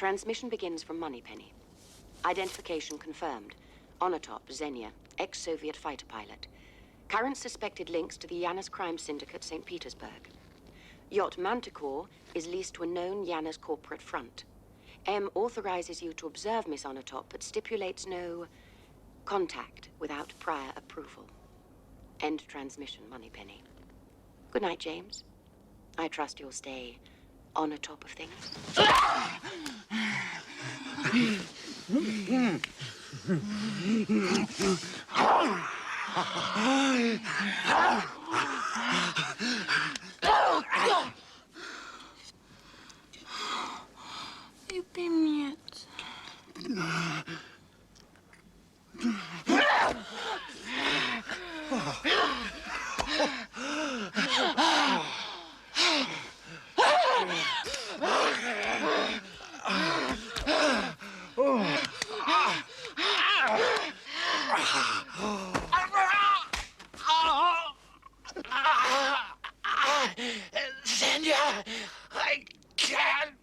Transmission begins from Moneypenny. Identification confirmed. Onatopp, Xenia, ex-Soviet fighter pilot. Current suspected links to the Yanis crime syndicate, St. Petersburg. Yacht Manticore is leased to a known Yanis corporate front. M authorizes you to observe Miss Onatopp, but stipulates no contact without prior approval. End transmission, Moneypenny. Good night, James. I trust you'll stay on the top of things. Люби меня. Xenia, I can't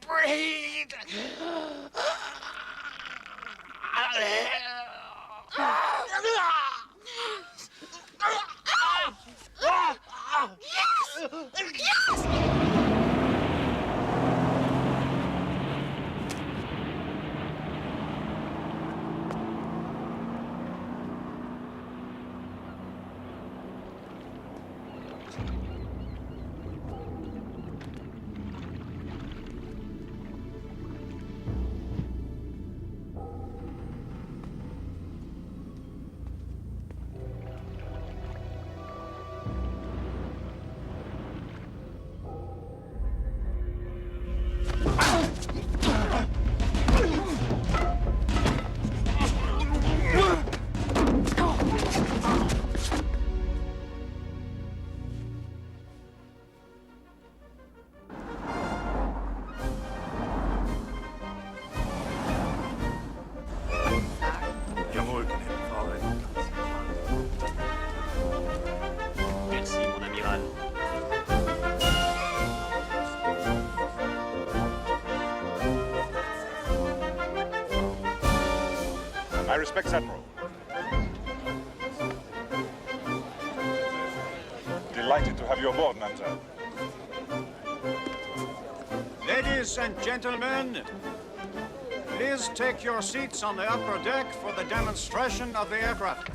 breathe. Merci, mon amiral. My respects, Admiral. Delighted to have you aboard, Mademoiselle. Ladies and gentlemen, please take your seats on the upper deck for the demonstration of the aircraft.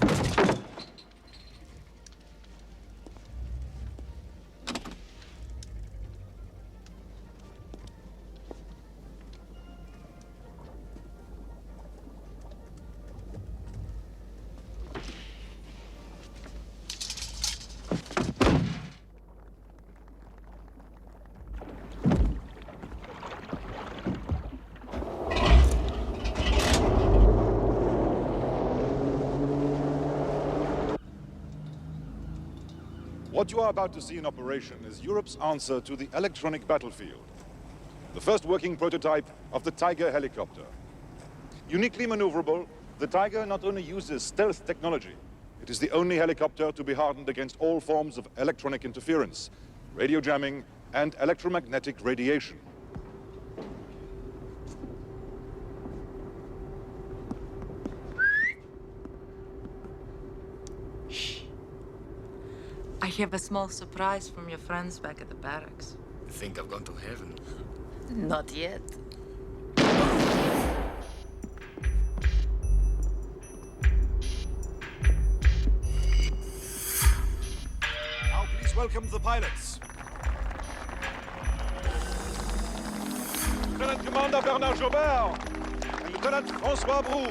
What you are about to see in operation is Europe's answer to the electronic battlefield. The first working prototype of the Tiger helicopter. Uniquely maneuverable, the Tiger not only uses stealth technology, it is the only helicopter to be hardened against all forms of electronic interference, radio jamming, and electromagnetic radiation. I have a small surprise from your friends back at the barracks. You think I've gone to heaven? Not yet. Now please welcome the pilots. Lieutenant Commander Bernard Jobert and Lieutenant François Brou.